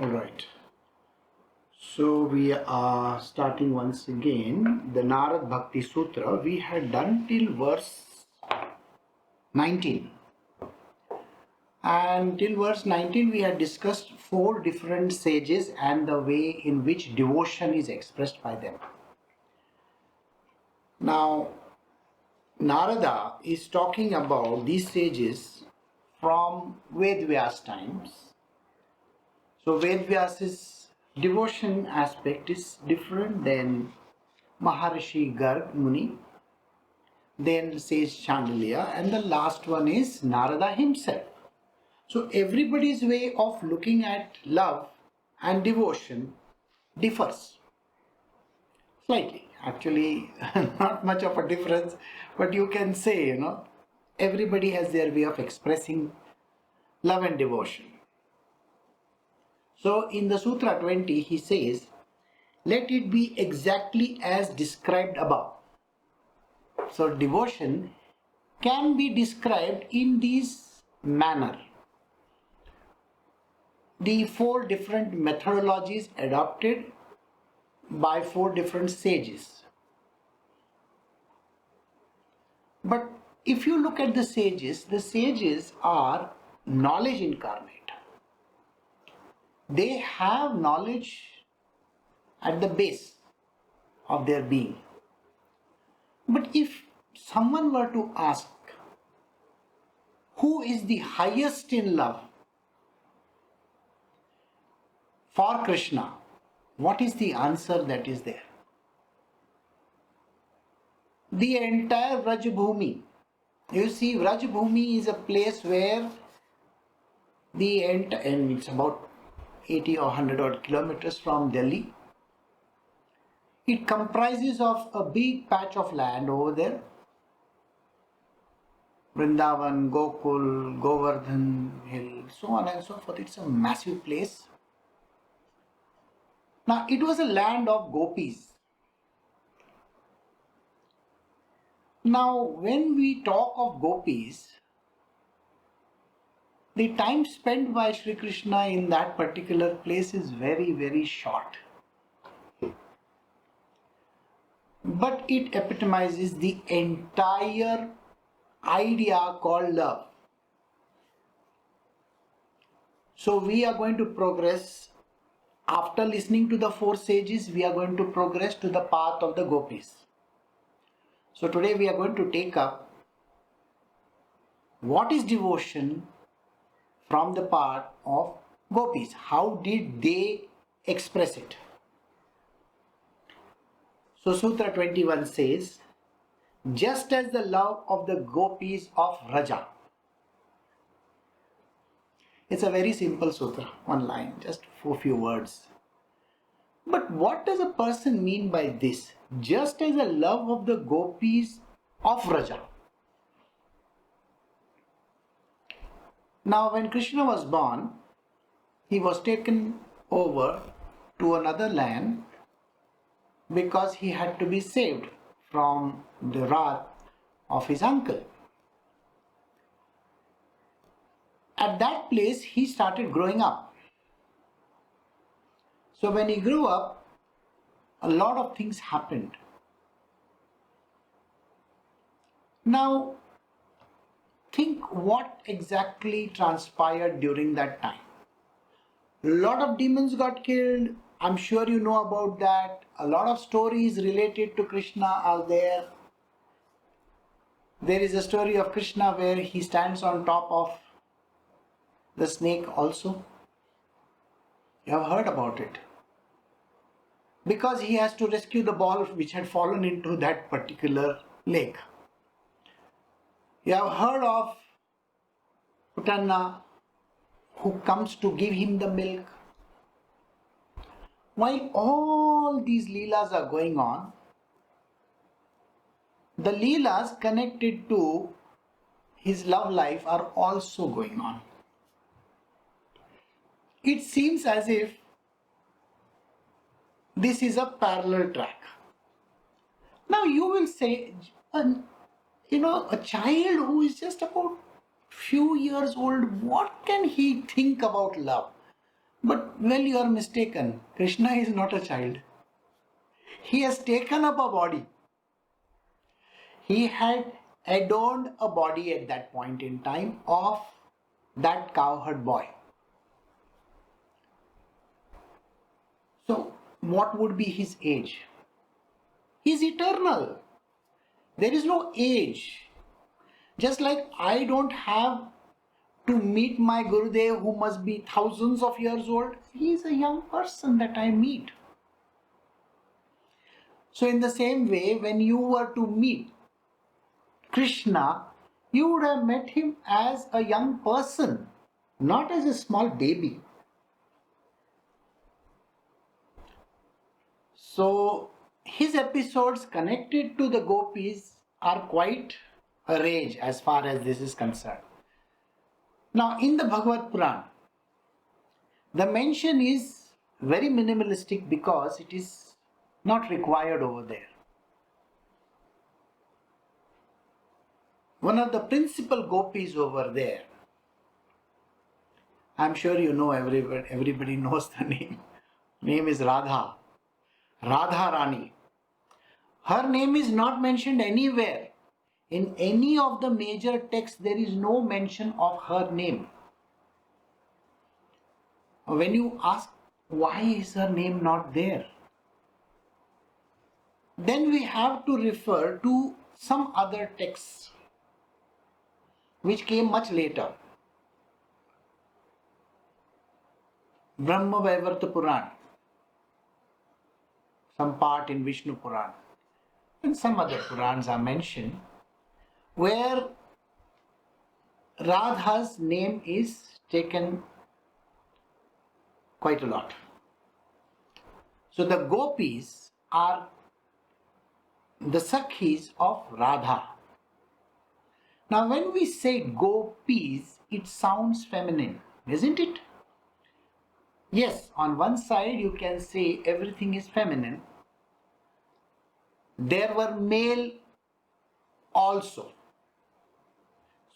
Alright, so we are starting once again the Narada Bhakti Sutra. We had done till verse 19, and till verse 19 we had discussed four different sages and the way in which devotion is expressed by them. Now Narada is talking about these sages from Vedvyas times. So Vedvyas's devotion aspect is different than Maharishi Garg Muni, then says Chandaliya, and the last one is Narada himself. So everybody's way of looking at love and devotion differs slightly. Actually, not much of a difference, but you can say, everybody has their way of expressing love and devotion. So in the Sutra 20, he says, let it be exactly as described above. So devotion can be described in this manner. The four different methodologies adopted by four different sages. But if you look at the sages are knowledge incarnate. They have knowledge at the base of their being. But if someone were to ask, who is the highest in love for Krishna, what is the answer that is there? The entire Vrajabhumi. You see, Vrajabhumi is a place where and it's about 80 or 100 odd kilometers from Delhi. It comprises of a big patch of land over there. Vrindavan, Gokul, Govardhan Hill, so on and so forth. It's a massive place. Now, it was a land of Gopies. Now, when we talk of Gopis, the time spent by Sri Krishna in that particular place is very, very short. But it epitomizes the entire idea called love. So we are going to progress. After listening to the four sages, we are going to progress to the path of the Gopis. So today we are going to take up what is devotion from the part of Gopis. How did they express it? So Sutra 21 says, just as the love of the Gopis of Vraja. It's a very simple sutra, one line, just a few words. But what does a person mean by this? Just as the love of the Gopis of Vraja. Now, when Krishna was born, he was taken over to another land because he had to be saved from the wrath of his uncle. At that place, he started growing up. So when he grew up, a lot of things happened. Now, think what exactly transpired during that time. A lot of demons got killed. I'm sure you know about that. A lot of stories related to Krishna are there. There is a story of Krishna where he stands on top of the snake also. You have heard about it. Because he has to rescue the ball which had fallen into that particular lake. You have heard of Putanna who comes to give him the milk. While all these leelas are going on, the leelas connected to his love life are also going on. It seems as if this is a parallel track. Now you will say, a child who is just about few years old, what can he think about love? But well, you are mistaken. Krishna is not a child. He has taken up a body. He had adorned a body at that point in time of that cowherd boy. So, what would be his age? He is eternal. There is no age. Just like I don't have to meet my Gurudev who must be thousands of years old, he is a young person that I meet. So, in the same way, when you were to meet Krishna, you would have met him as a young person, not as a small baby. So, his episodes connected to the Gopis are quite a range as far as this is concerned. Now, in the Bhagavad Puran, the mention is very minimalistic because it is not required over there. One of the principal Gopis over there, I'm sure you know, everybody knows the name. Name is Radha. Radha Rani. Her name is not mentioned anywhere. In any of the major texts, there is no mention of her name. When you ask, why is her name not there? Then we have to refer to some other texts which came much later. Brahma Vaivarta Puran, some part in Vishnu Puran, and some other Purans are mentioned where Radha's name is taken quite a lot. So the Gopis are the Sakhis of Radha. Now when we say Gopis, it sounds feminine, isn't it? Yes, on one side you can say everything is feminine. There were male also.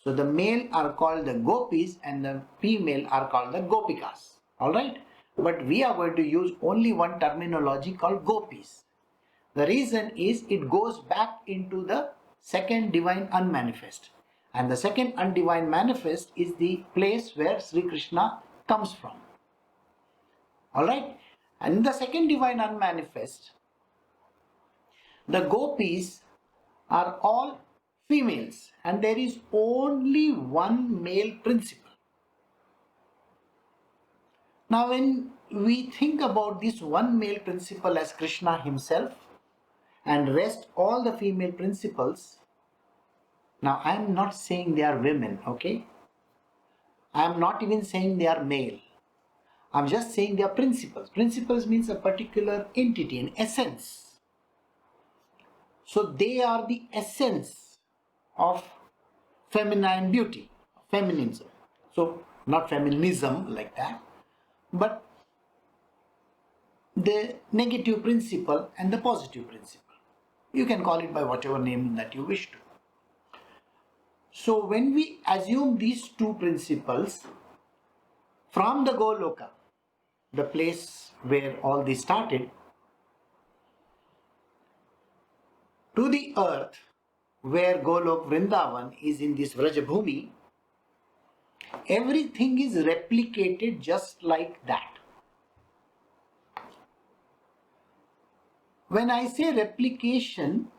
So the male are called the Gopis and the female are called the Gopikas. Alright? But we are going to use only one terminology called Gopis. The reason is it goes back into the second divine unmanifest. And the second undivine manifest is the place where Sri Krishna comes from. Alright? And in the second divine unmanifest, the Gopis are all females and there is only one male principle. Now when we think about this one male principle as Krishna himself and rest all the female principles, now I am not saying they are women, okay? I am not even saying they are male. I am just saying they are principles. Principles means a particular entity, an essence. So they are the essence of feminine beauty, feminism. So not feminism like that, but the negative principle and the positive principle. You can call it by whatever name that you wish to. So when we assume these two principles from the Goloka, the place where all this started, to the earth where Golok Vrindavan is in this Vraja Bhumi, everything is replicated just like that. When I say replication,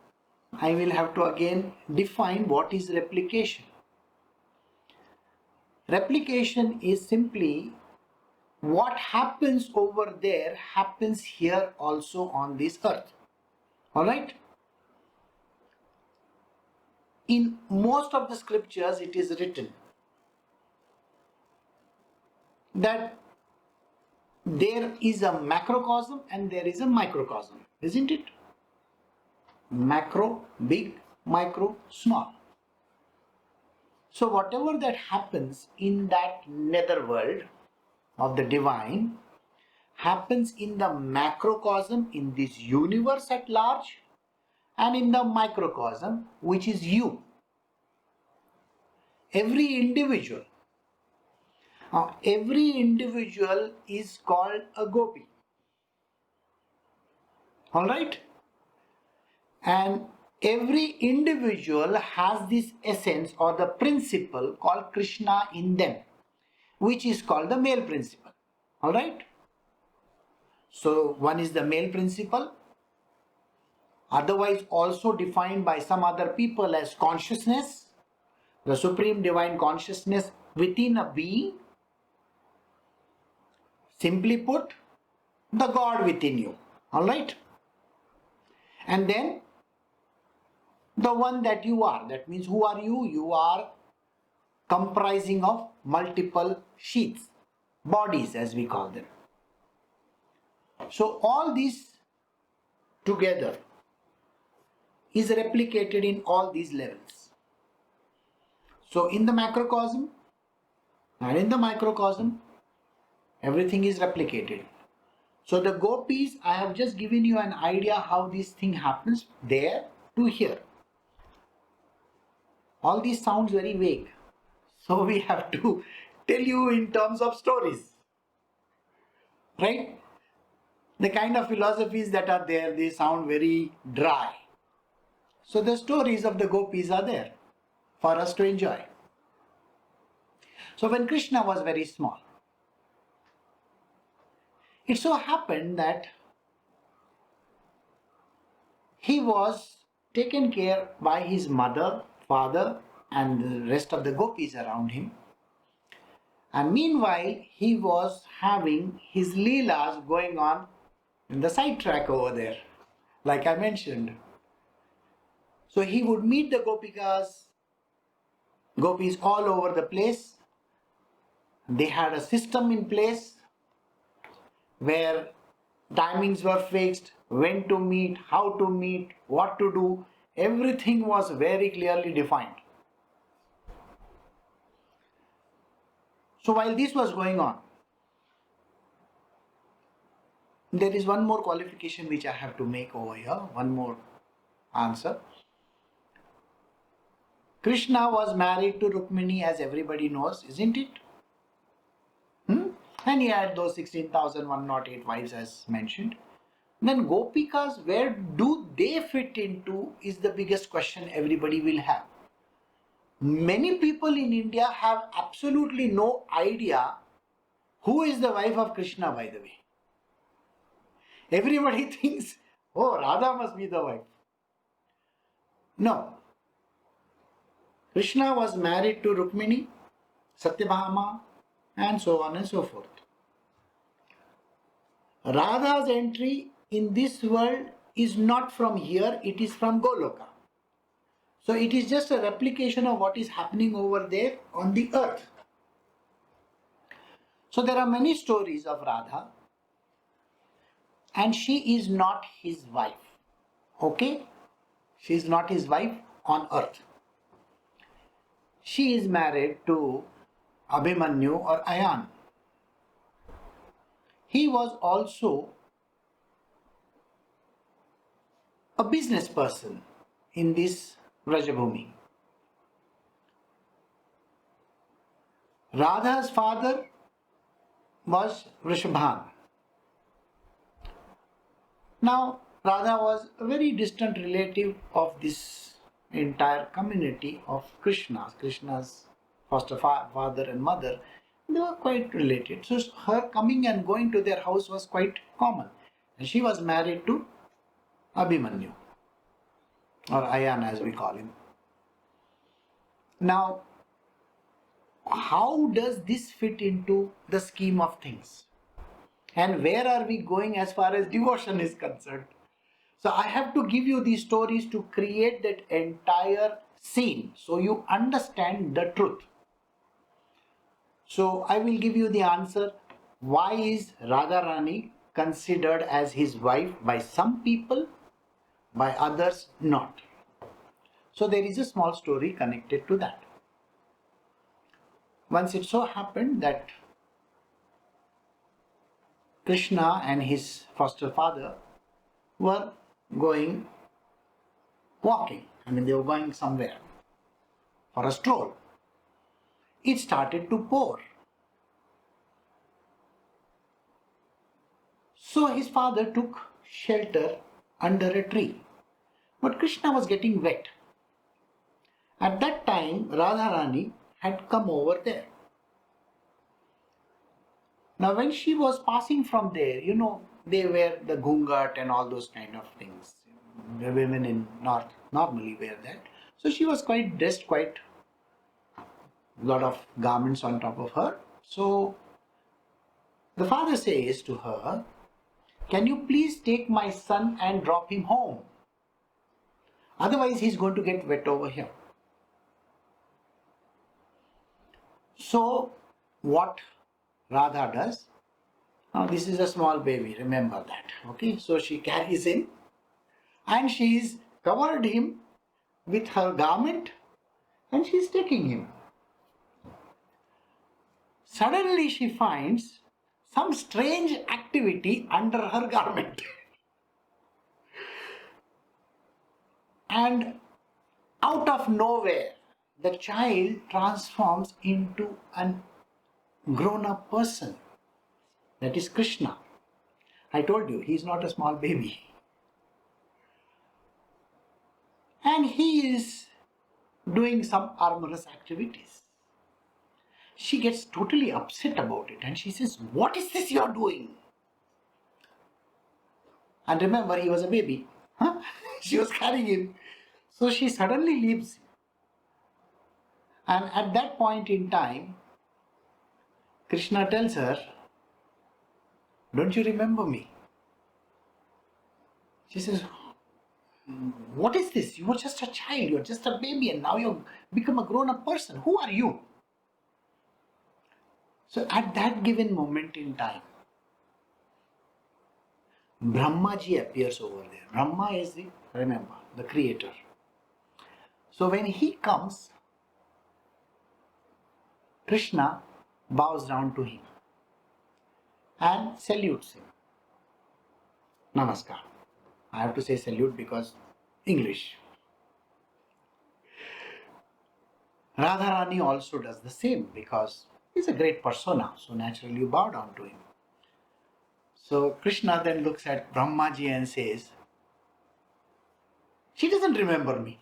I will have to again define what is replication. Replication is simply what happens over there happens here also on this earth. Alright? In most of the scriptures it is written that there is a macrocosm and there is a microcosm, isn't it? Macro, big, micro, small. So whatever that happens in that netherworld of the divine happens in the macrocosm, in this universe at large, and in the microcosm, which is you. Every individual. Every individual is called a gopi. Alright? And every individual has this essence or the principle called Krishna in them, which is called the male principle. Alright? So one is the male principle, otherwise also defined by some other people as consciousness, the supreme divine consciousness within a being. Simply put, the God within you. Alright? And then the one that you are. That means who are you? You are comprising of multiple sheaths, bodies as we call them. So all these together is replicated in all these levels. So in the macrocosm and in the microcosm, everything is replicated. So the gopis, I have just given you an idea how this thing happens there to here. All these sounds very vague. So we have to tell you in terms of stories. Right? The kind of philosophies that are there, they sound very dry. So the stories of the gopis are there for us to enjoy. So when Krishna was very small, it so happened that he was taken care by his mother, father, and the rest of the gopis around him. And meanwhile, he was having his leelas going on in the side track over there, like I mentioned. So he would meet the gopis all over the place. They had a system in place where timings were fixed, when to meet, how to meet, what to do. Everything was very clearly defined. So while this was going on, there is one more qualification which I have to make over here, one more answer. Krishna was married to Rukmini, as everybody knows, isn't it? And he had those 16,108 wives as mentioned. Then Gopikas, where do they fit into is the biggest question everybody will have. Many people in India have absolutely no idea who is the wife of Krishna, by the way. Everybody thinks, oh, Radha must be the wife. No. Krishna was married to Rukmini, Satyabhama, and so on and so forth. Radha's entry in this world is not from here, it is from Goloka. So it is just a replication of what is happening over there on the earth. So there are many stories of Radha, and she is not his wife. Okay? She is not his wife on earth. She is married to Abhimanyu or Ayan. He was also a business person in this Vrajabhumi. Radha's father was Vrishabhan. Now, Radha was a very distant relative of this entire community of Krishna's foster father and mother. They were quite related. So her coming and going to their house was quite common. And she was married to Abhimanyu, or Ayan as we call him. Now, how does this fit into the scheme of things? And where are we going as far as devotion is concerned? So I have to give you these stories to create that entire scene so you understand the truth. So I will give you the answer. Why is Radharani considered as his wife by some people, by others not? So there is a small story connected to that. Once it so happened that Krishna and his foster father were walking. They were going somewhere for a stroll. It started to pour. So his father took shelter under a tree. But Krishna was getting wet. At that time, Radharani had come over there. Now when she was passing from there, they wear the gungat and all those kind of things. The women in North normally wear that. So she was dressed quite a lot of garments on top of her. So the father says to her, "Can you please take my son and drop him home? Otherwise he's going to get wet over here." So what Radha does, now this is a small baby, remember that. Okay, so she carries him and she's covered him with her garment and she's taking him. Suddenly she finds some strange activity under her garment. And out of nowhere, the child transforms into a grown-up person. That is Krishna. I told you, he is not a small baby. And he is doing some amorous activities. She gets totally upset about it and she says, "What is this you are doing?" And remember, he was a baby. Huh? She was carrying him. So she suddenly leaves him. And at that point in time, Krishna tells her, "Don't you remember me?" She says, "What is this? You were just a child, you are just a baby, and now you've become a grown-up person. Who are you?" So at that given moment in time, Brahmaji appears over there. Brahma is the creator. So when he comes, Krishna bows down to him and salutes him. Namaskar. I have to say salute because English. Radharani also does the same because he's a great persona, so naturally you bow down to him. So Krishna then looks at Brahmaji and says, "She doesn't remember me."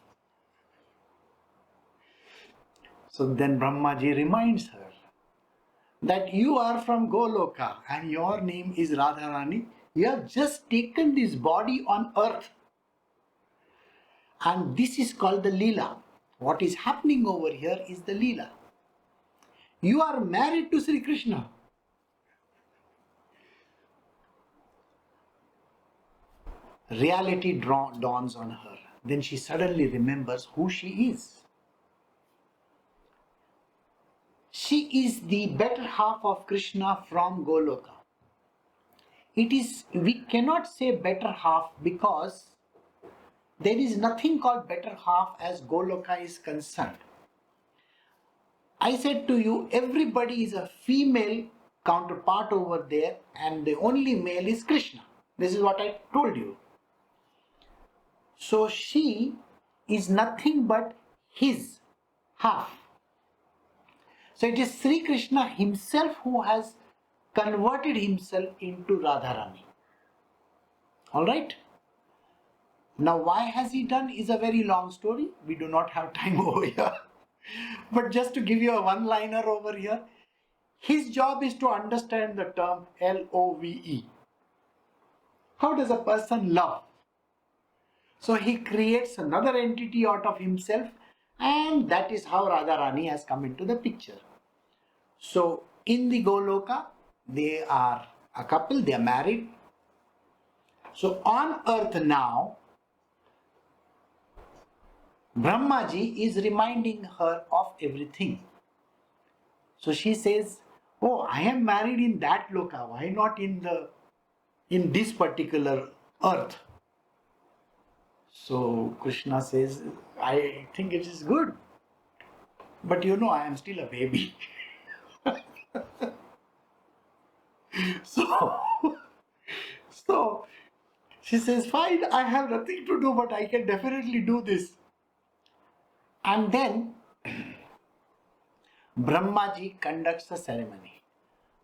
So then Brahmaji reminds her that you are from Goloka and your name is Radharani. You have just taken this body on earth. And this is called the Leela. What is happening over here is the Leela. You are married to Sri Krishna. Reality dawns on her. Then she suddenly remembers who she is. She is the better half of Krishna from Goloka. We cannot say better half because there is nothing called better half as Goloka is concerned. I said to you, everybody is a female counterpart over there and the only male is Krishna. This is what I told you. So she is nothing but his half. So it is Sri Krishna himself who has converted himself into Radharani. Alright? Now why has he done is a very long story. We do not have time over here. But just to give you a one-liner over here, his job is to understand the term Love. How does a person love? So he creates another entity out of himself and that is how Radharani has come into the picture. So in the Goloka, they are a couple, they are married. So on earth now, Brahmaji is reminding her of everything. So she says, "Oh, I am married in that loka. Why not in this particular earth?" So Krishna says, "I think it is good. But I am still a baby." So she says, "Fine, I have nothing to do, but I can definitely do this." And then Brahmaji conducts a ceremony.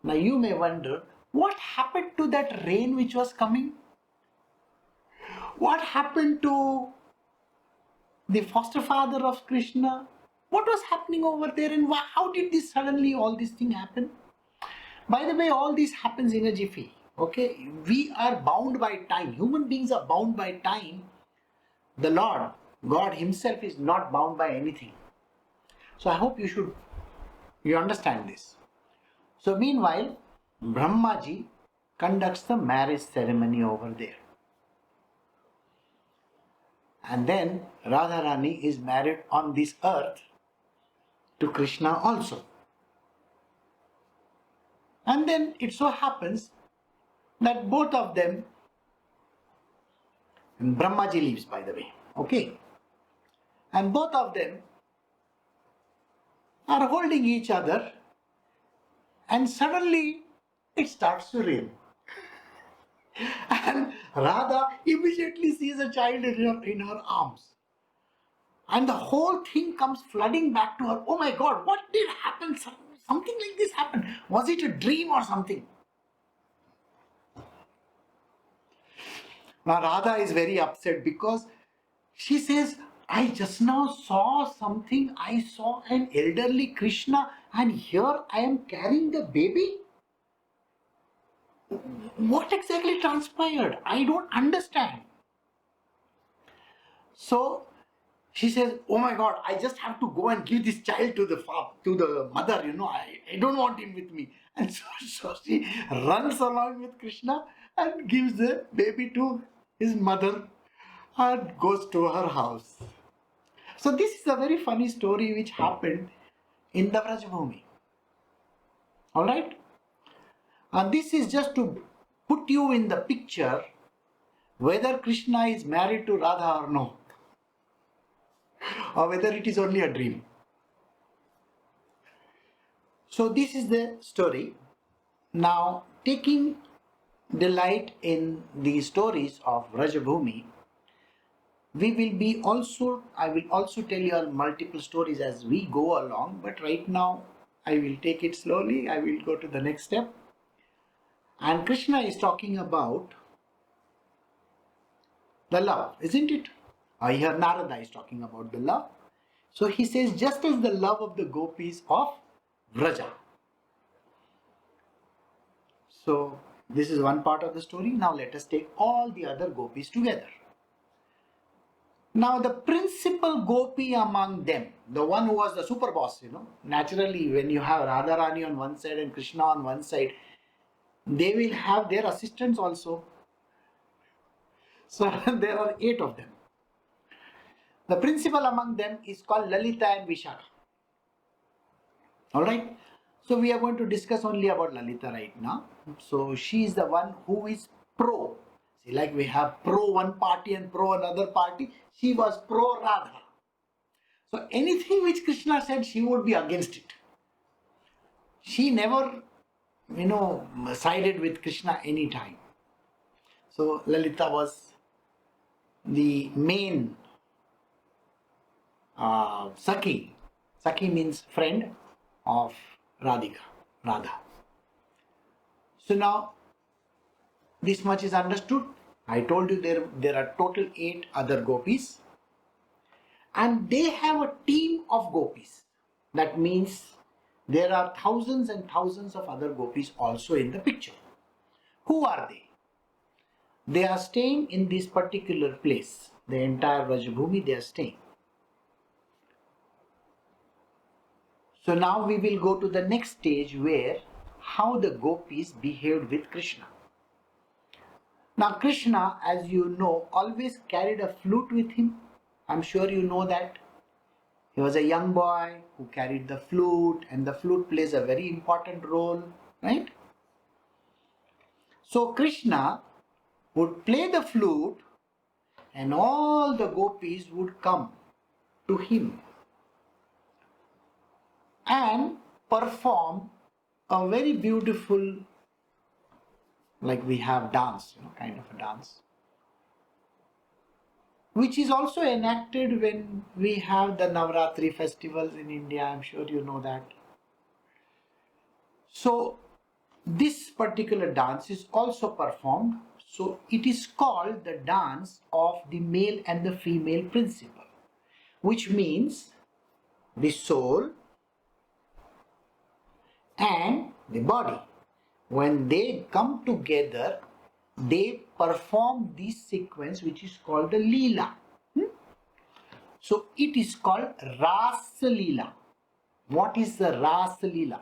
Now you may wonder, What happened to that rain which was coming? What happened to the foster father of Krishna? What was happening over there, and how did this suddenly all this thing happen? By the way, all this happens in a jiffy. Okay, we are bound by time. Human beings are bound by time. The Lord, God Himself, is not bound by anything. So I hope you understand this. So meanwhile, Brahmaji conducts the marriage ceremony over there. And then Radharani is married on this earth to Krishna also. And then it so happens that both of them, and Brahmaji leaves, by the way, okay? And both of them are holding each other, and suddenly it starts to rain. And Radha immediately sees a child in her arms. And the whole thing comes flooding back to her. Oh my God, what did happen? Something like this happened. Was it a dream or something? Now Radha is very upset because she says, I just now saw something. I saw an elderly Krishna, and here I am carrying the baby. What exactly transpired? I don't understand. So she says, oh my God, I just have to go and give this child to the mother, I don't want him with me. And so she runs along with Krishna and gives the baby to his mother and goes to her house. So this is a very funny story which happened in the Vrajabhumi. Alright? And this is just to put you in the picture whether Krishna is married to Radha or no, or whether it is only a dream. So this is the story. Now, taking delight in the stories of Vrajabhumi, I will also tell you multiple stories as we go along, but right now I will take it slowly. I will go to the next step. And Krishna is talking about the love, isn't it? Here Narada is talking about the love. So he says, just as the love of the Gopis of Vraja. So this is one part of the story. Now let us take all the other Gopis together. Now the principal Gopi among them, the one who was the super boss, naturally when you have Radharani on one side and Krishna on one side, they will have their assistants also. So there are 8 of them. The principal among them is called Lalita and Vishakha. Alright? So we are going to discuss only about Lalita right now. So she is the one who is pro. See, like we have pro one party and pro another party. She was pro Radha. So anything which Krishna said, she would be against it. She never, sided with Krishna any time. So Lalita was the main Sakhi. Sakhi means friend of Radha. So now this much is understood. I told you there are total 8 other Gopis, and they have a team of Gopis. That means there are thousands and thousands of other Gopis also in the picture. Who are they? They are staying in this particular place. The entire Vrajabhumi they are staying. So now we will go to the next stage where how the Gopis behaved with Krishna. Now Krishna, as you know, always carried a flute with him. I'm sure you know that. He was a young boy who carried the flute, and the flute plays a very important role, right? So Krishna would play the flute and all the Gopis would come to him and perform a very beautiful, like we have dance, kind of a dance, which is also enacted when we have the Navratri festivals in India. I'm sure you know that. So this particular dance is also performed. So it is called the dance of the male and the female principle, which means the soul and the body. When they come together, they perform this sequence which is called the Leela. So it is called Rasa Leela. What is the Rasa Leela?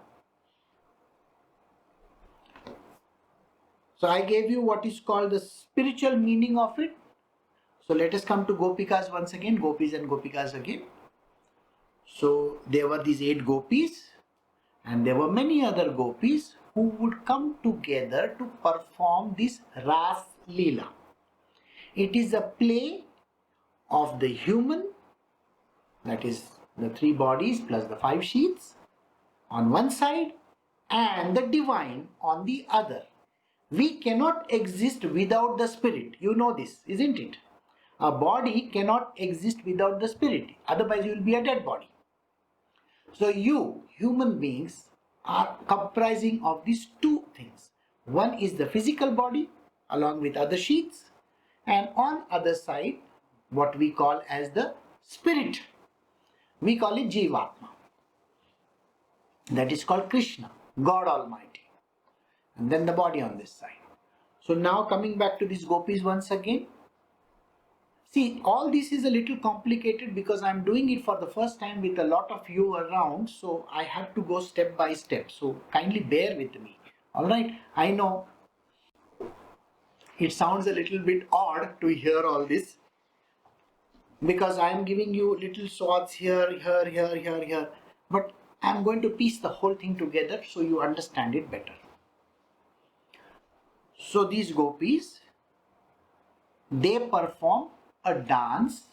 So I gave you what is called the spiritual meaning of it. So let us come to Gopikas once again, Gopis and Gopikas again. So there were these 8 Gopis and there were many other Gopis who would come together to perform this Ras Leela. It is a play of the human, that is the 3 bodies plus the 5 sheaths on one side and the divine on the other. We cannot exist without the spirit. You know this, isn't it? A body cannot exist without the spirit. Otherwise, you will be a dead body. So you, human beings, are comprising of these 2 things. One is the physical body along with other sheaths, and on other side, what we call as the spirit. We call it Jivatma. That is called Krishna, God Almighty. And then the body on this side. So now coming back to these Gopis once again. See, all this is a little complicated because I'm doing it for the first time with a lot of you around. So I have to go step by step. So kindly bear with me. Alright, I know it sounds a little bit odd to hear all this, because I am giving you little swaths here. But I'm going to piece the whole thing together so you understand it better. So these Gopis, they perform a dance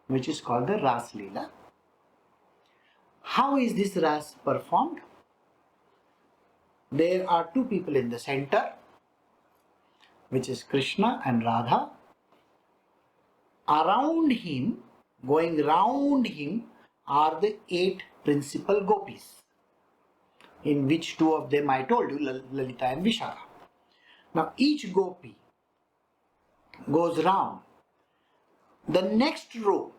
which is called the Ras Leela. How is this Ras performed? There are 2 people in the center, which is Krishna and Radha. Around him, going round him, are the 8 principal Gopis, in which 2 of them I told you, Lalita and Vishaka. Now each Gopi goes round. The next row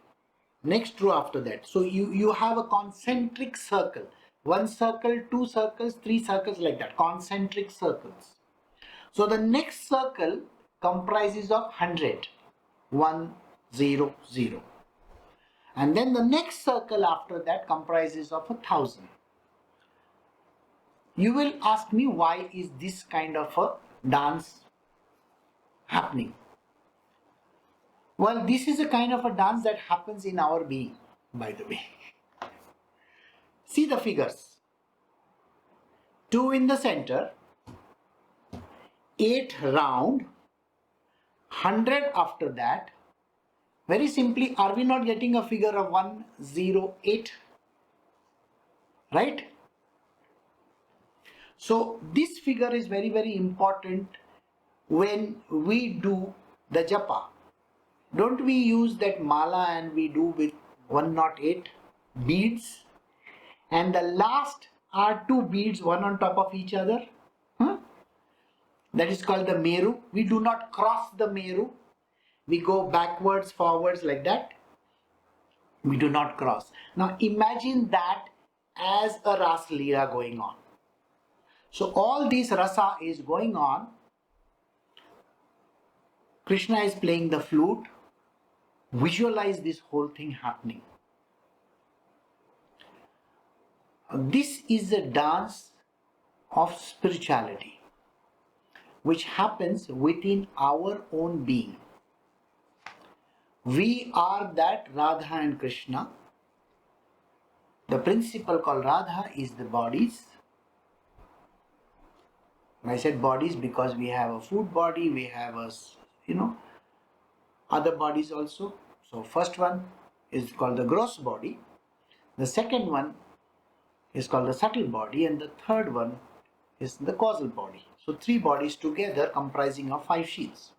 after that. So you have a concentric circle. 1 circle, 2 circles, 3 circles, like that. Concentric circles. So the next circle comprises of 100. 1, 0, 0. And then the next circle after that comprises of 1,000. You will ask me, why is this kind of a dance happening? Well, this is a kind of a dance that happens in our being, by the way. See the figures. 2 in the center, 8 round, 100 after that. Very simply, are we not getting a figure of 108? Right? So this figure is very, very important when we do the japa. Don't we use that mala and we do with 108 beads? And the last are 2 beads, one on top of each other. That is called the Meru. We do not cross the Meru. We go backwards, forwards, like that. We do not cross. Now imagine that as a Ras Leela going on. So all this rasa is going on. Krishna is playing the flute. Visualize this whole thing happening. This is a dance of spirituality which happens within our own being. We are that Radha and Krishna. The principle called Radha is the bodies. I said bodies because we have a food body, we have a, other bodies also. So first one is called the gross body. The second one is called the subtle body, and the third one is the causal body. So 3 bodies together comprising of 5 sheaths.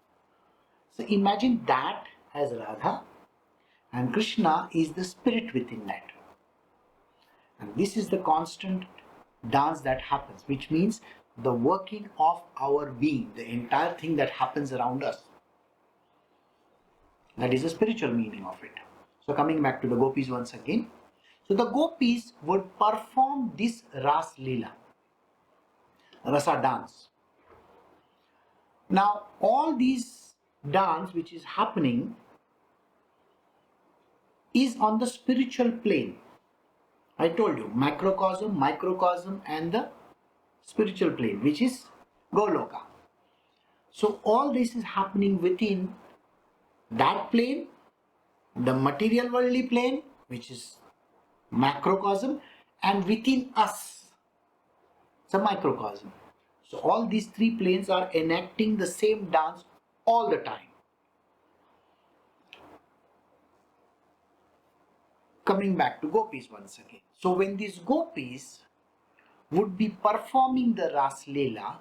So imagine that as Radha, and Krishna is the spirit within that. And this is the constant dance that happens, which means the working of our being, the entire thing that happens around us. That is the spiritual meaning of it. So coming back to the Gopis once again. So the Gopis would perform this Ras Leela, Rasa dance. Now all these dance which is happening is on the spiritual plane. I told you, macrocosm, microcosm and the spiritual plane, which is Goloka. So all this is happening within that plane, the material worldly plane, which is macrocosm, and within us, it's a microcosm. So all these three planes are enacting the same dance all the time. Coming back to Gopis once again. So when these Gopis would be performing the Ras Leela,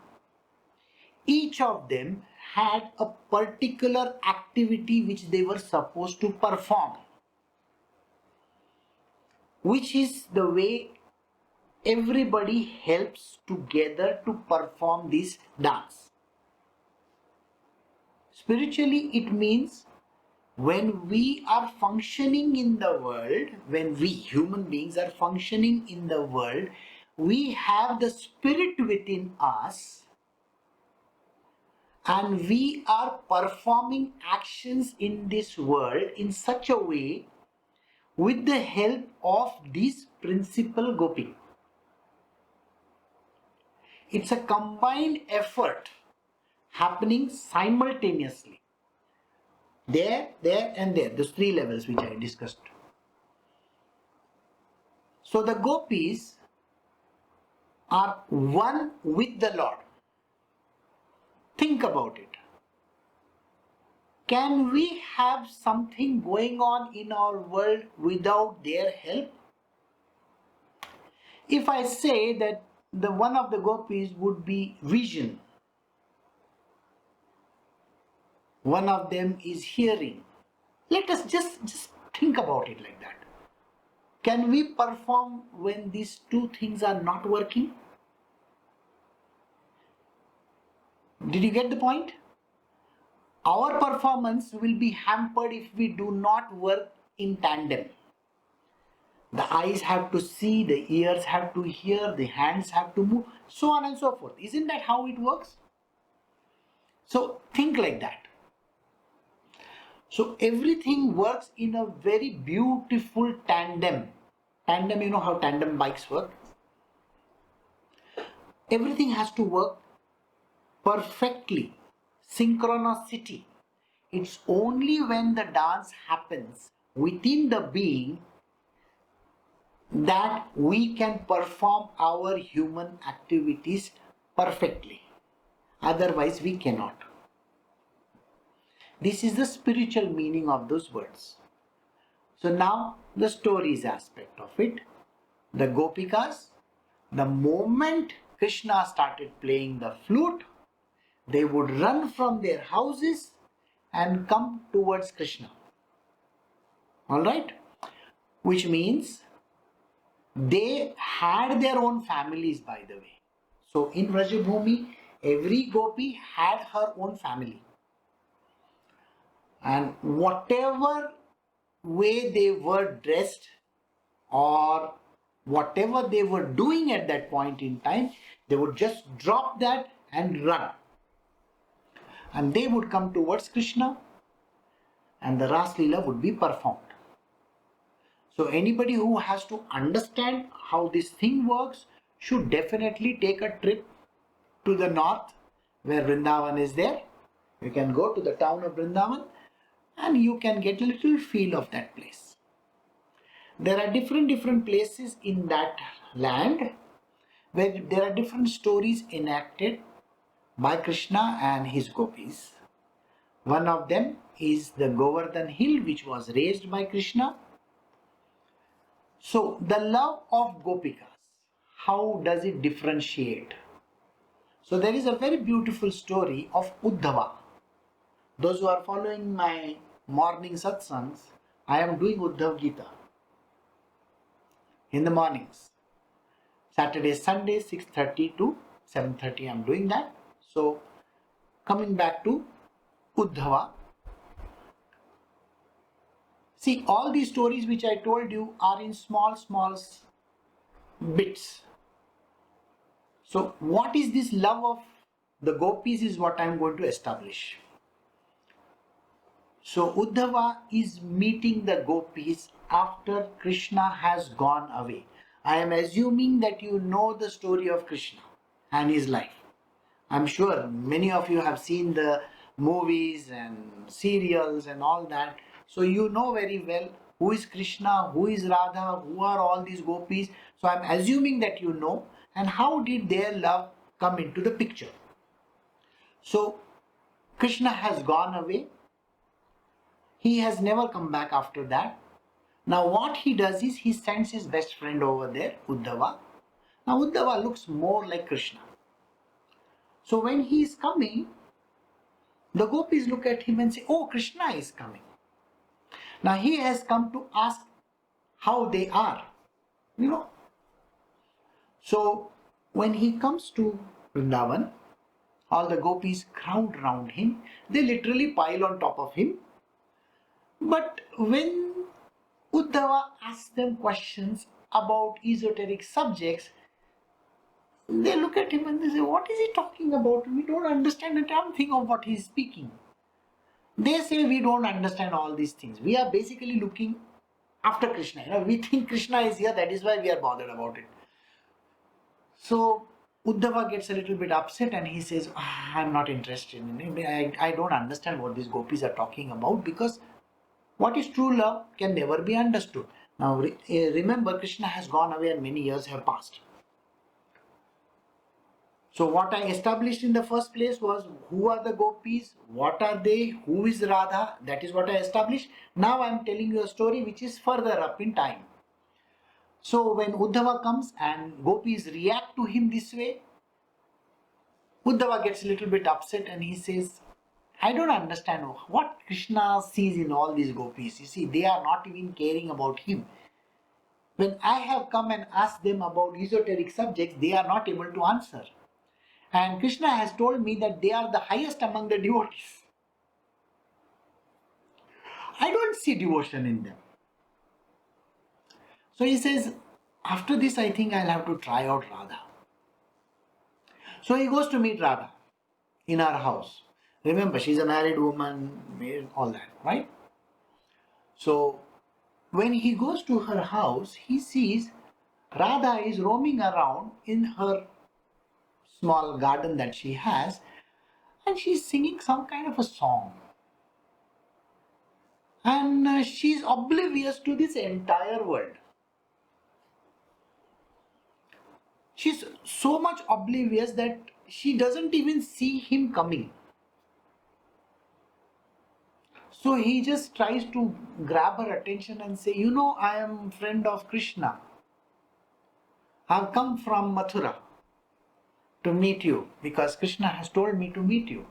each of them had a particular activity which they were supposed to perform, which is the way everybody helps together to perform this dance. Spiritually, it means when we are functioning in the world, when we human beings are functioning in the world, we have the spirit within us and we are performing actions in this world in such a way with the help of this principal Gopi. It's a combined effort happening simultaneously. There, and there. Those three levels which I discussed. So the Gopis are one with the Lord. Think about it. Can we have something going on in our world without their help? If I say that the one of the Gopis would be vision, one of them is hearing. Let us just think about it like that. Can we perform when these two things are not working? Did you get the point? Our performance will be hampered if we do not work in tandem. The eyes have to see, the ears have to hear, the hands have to move, so on and so forth. Isn't that how it works? So think like that. So everything works in a very beautiful tandem. Tandem, you know how tandem bikes work? Everything has to work perfectly. Synchronicity. It's only when the dance happens within the being that we can perform our human activities perfectly. Otherwise, we cannot. This is the spiritual meaning of those words. So now the stories aspect of it. The Gopikas, the moment Krishna started playing the flute, they would run from their houses and come towards Krishna. Alright? Which means they had their own families, by the way. So in Vrajabhumi, every Gopi had her own family. And whatever way they were dressed or whatever they were doing at that point in time, they would just drop that and run. And they would come towards Krishna and the Ras Leela would be performed. So anybody who has to understand how this thing works should definitely take a trip to the north where Vrindavan is there. You can go to the town of Vrindavan and you can get a little feel of that place. There are different places in that land where there are different stories enacted by Krishna and his Gopis. One of them is the Govardhan hill which was raised by Krishna. So the love of Gopikas, how does it differentiate? So there is a very beautiful story of Uddhava. Those who are following my morning satsangs, I am doing Uddhav Gita in the mornings. Saturday, Sunday, 6:30 to 7:30 I'm doing that. So coming back to Uddhava. See, all these stories which I told you are in small bits. So what is this love of the gopis is what I am going to establish. So Uddhava is meeting the gopis after Krishna has gone away. I am assuming that you know the story of Krishna and his life. I'm sure many of you have seen the movies and serials and all that. So you know very well who is Krishna, who is Radha, who are all these gopis. So I'm assuming that you know, and how did their love come into the picture. So Krishna has gone away. He has never come back after that. Now what he does is he sends his best friend over there, Uddhava. Now Uddhava looks more like Krishna. So when he is coming, the gopis look at him and say, oh, Krishna is coming. Now he has come to ask how they are, you know. So when he comes to Vrindavan, all the gopis crowd round him. They literally pile on top of him. But when Uddhava asks them questions about esoteric subjects, they look at him and they say, what is he talking about? We don't understand a damn thing of what he is speaking. They say we don't understand all these things. We are basically looking after Krishna. You know, we think Krishna is here, that is why we are bothered about it. So Uddhava gets a little bit upset and he says, I'm not interested in it. I don't understand what these gopis are talking about, because what is true love can never be understood. Now remember, Krishna has gone away and many years have passed. So what I established in the first place was who are the gopis, what are they, who is Radha, that is what I established. Now I am telling you a story which is further up in time. So when Uddhava comes and gopis react to him this way, Uddhava gets a little bit upset and he says, I don't understand what Krishna sees in all these gopis. You see, they are not even caring about him. When I have come and asked them about esoteric subjects, they are not able to answer. And Krishna has told me that they are the highest among the devotees. I don't see devotion in them. So he says, after this I think I'll have to try out Radha. So he goes to meet Radha in her house. Remember, she's a married woman, all that, right? So when he goes to her house, he sees Radha is roaming around in her small garden that she has, and she's singing some kind of a song. And she's oblivious to this entire world. She's so much oblivious that she doesn't even see him coming. So he just tries to grab her attention and say, you know, I am friend of Krishna. I've come from Mathura to meet you because Krishna has told me to meet you.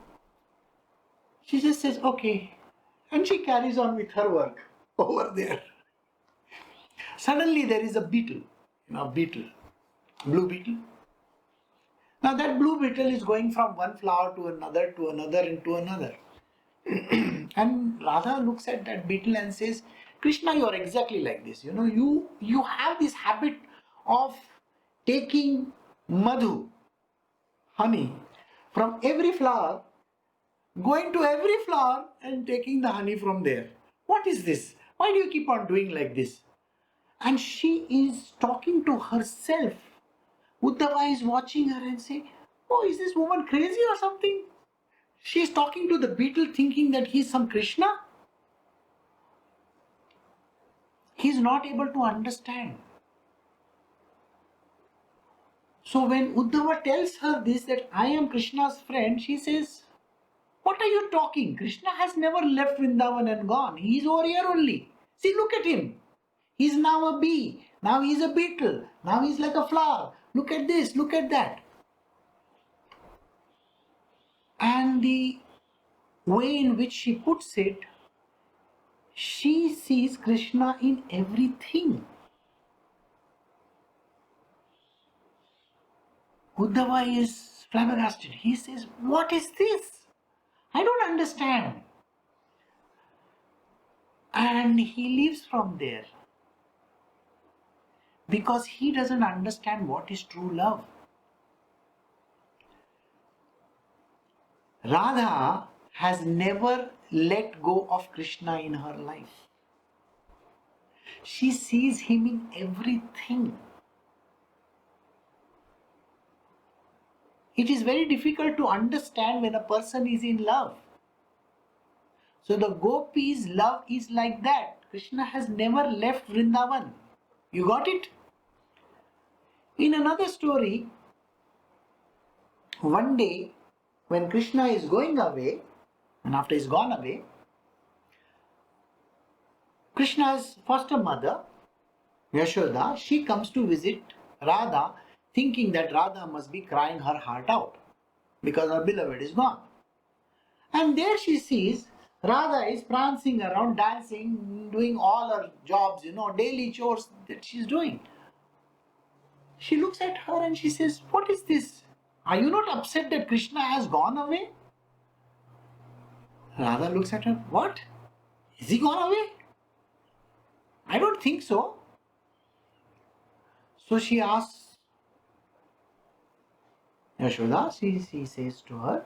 She just says, okay. And she carries on with her work over there. Suddenly there is a beetle, blue beetle. Now that blue beetle is going from one flower to another, and to another. And Radha looks at that beetle and says, Krishna, you are exactly like this. You know, you have this habit of taking madhu, honey, from every flower, going to every flower and taking the honey from there. What is this? Why do you keep on doing like this? And she is talking to herself. Uddhava is watching her and saying, oh, is this woman crazy or something? She is talking to the beetle thinking that he is some Krishna. He is not able to understand. So when Uddhava tells her this, that I am Krishna's friend, she says, what are you talking? Krishna has never left Vrindavan and gone. He is over here only. See, look at him. He is now a bee. Now he is a beetle. Now he is like a flower. Look at this, look at that. And the way in which she puts it, she sees Krishna in everything. Uddhava is flabbergasted. He says, "What is this? I don't understand." And he leaves from there because he doesn't understand what is true love. Radha has never let go of Krishna in her life. She sees him in everything. It is very difficult to understand when a person is in love. So the Gopis' love is like that. Krishna has never left Vrindavan. You got it? In another story, one day when Krishna is going away, and after he's gone away, Krishna's foster mother, Yashoda, she comes to visit Radha, thinking that Radha must be crying her heart out because her beloved is gone. And there she sees Radha is prancing around, dancing, doing all her jobs, daily chores that she's doing. She looks at her and she says, "What is this? Are you not upset that Krishna has gone away?" Radha looks at her, "What? Is he gone away? I don't think so." So she asks Yashoda, she says to her,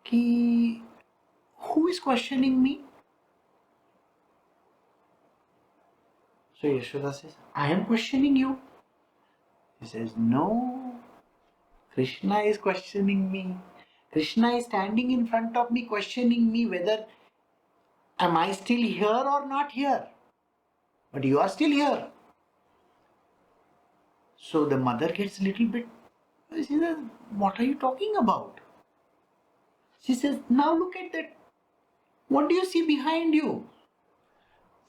"Ki, who is questioning me?" So Yashoda says, "I am questioning you." He says, "No, Krishna is questioning me. Krishna is standing in front of me, questioning me whether am I still here or not here. But you are still here." So the mother gets a little bit, she says, "What are you talking about?" She says, "Now look at that. What do you see behind you?"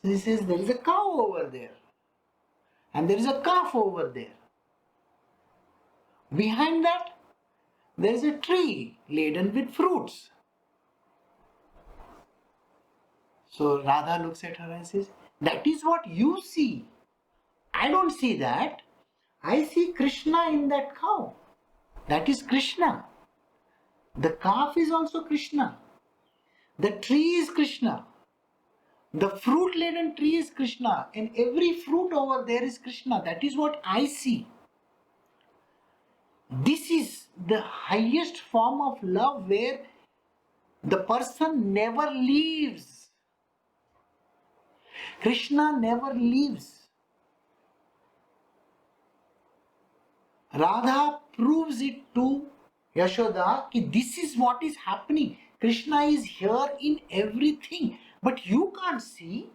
So he says, "There is a cow over there. And there is a calf over there. Behind that, there is a tree laden with fruits." So Radha looks at her and says, "That is what you see. I don't see that. I see Krishna in that cow. That is Krishna. The calf is also Krishna. The tree is Krishna. The fruit laden tree is Krishna. And every fruit over there is Krishna. That is what I see. This is the highest form of love where the person never leaves. Krishna never leaves. Radha proves it to Yashoda that this is what is happening. Krishna is here in everything, but you can't see.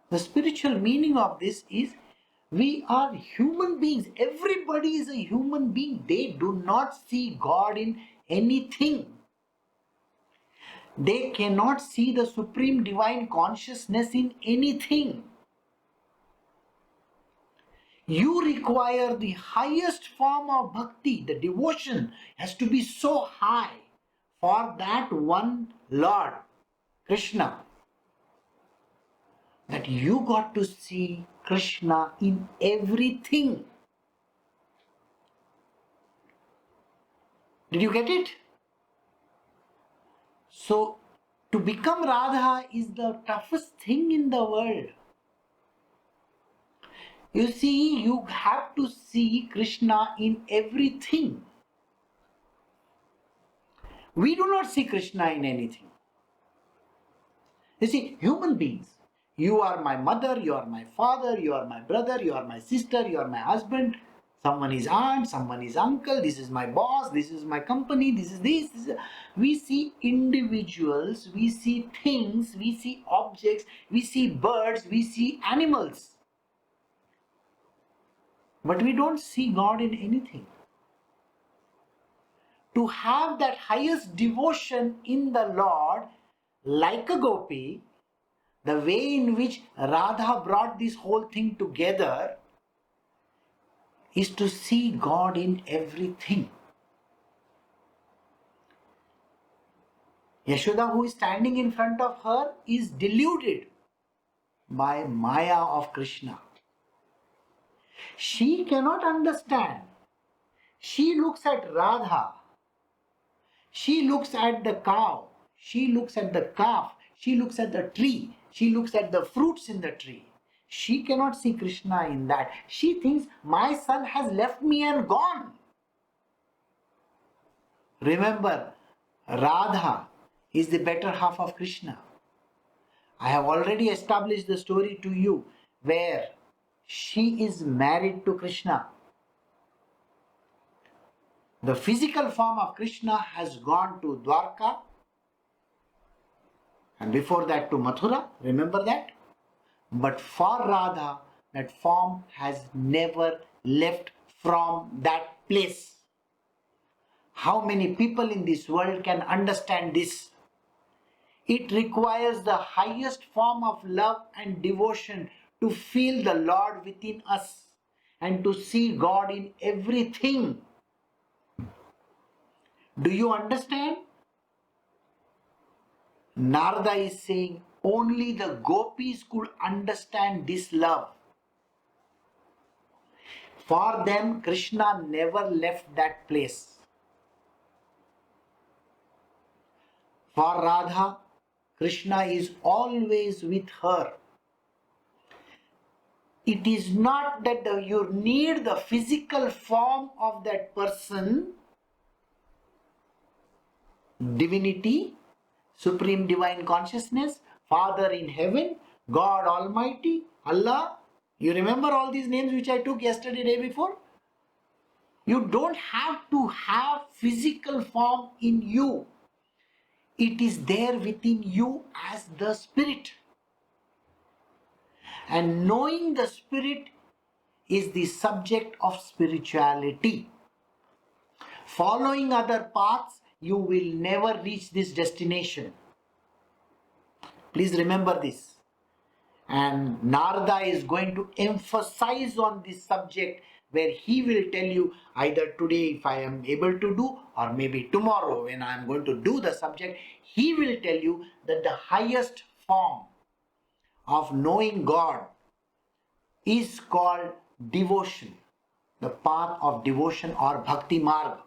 The spiritual meaning of this is we are human beings. Everybody is a human being. They do not see God in anything. They cannot see the supreme divine consciousness in anything. You require the highest form of bhakti. The devotion has to be so high for that one Lord, Krishna, that you got to see Krishna in everything. Did you get it? So, to become Radha is the toughest thing in the world. You see, you have to see Krishna in everything. We do not see Krishna in anything. You see, human beings, you are my mother, you are my father, you are my brother, you are my sister, you are my husband, someone is aunt, someone is uncle, this is my boss, this is my company, this is this. We see individuals, we see things, we see objects, we see birds, we see animals. But we don't see God in anything. To have that highest devotion in the Lord, like a gopi, the way in which Radha brought this whole thing together is to see God in everything. Yashoda, who is standing in front of her, is deluded by Maya of Krishna. She cannot understand She looks at Radha. She looks at the cow. She looks at the calf. She looks at the tree. She looks at the fruits in the tree. She cannot see Krishna in that. She thinks, my son has left me and gone. Remember, Radha is the better half of Krishna. I have already established the story to you where she is married to Krishna. The physical form of Krishna has gone to Dwarka and before that to Mathura. Remember that? But for Radha, that form has never left from that place. How many people in this world can understand this? It requires the highest form of love and devotion to feel the Lord within us and to see God in everything. Do you understand? Narada is saying only the Gopis could understand this love. For them, Krishna never left that place. For Radha, Krishna is always with her. It is not that you need the physical form of that person, divinity, supreme divine consciousness, Father in heaven, God Almighty, Allah. You remember all these names which I took yesterday, day before? You don't have to have physical form in you. It is there within you as the spirit. And knowing the spirit is the subject of spirituality. Following other paths, you will never reach this destination. Please remember this. And Narada is going to emphasize on this subject where he will tell you either today if I am able to do or maybe tomorrow when I am going to do the subject, he will tell you that the highest form of knowing God is called devotion, the path of devotion or bhakti marg.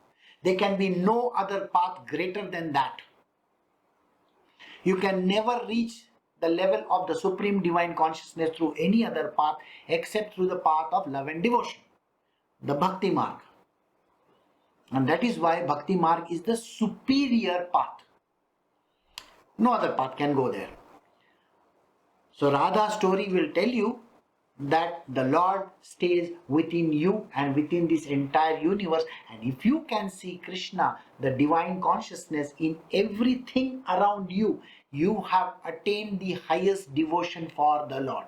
There can be no other path greater than that. You can never reach the level of the supreme divine consciousness through any other path except through the path of love and devotion, the bhakti marg. And that is why bhakti marg is the superior path. No other path can go there. So Radha's story will tell you that the Lord stays within you and within this entire universe. And if you can see Krishna, the divine consciousness in everything around you, you have attained the highest devotion for the Lord.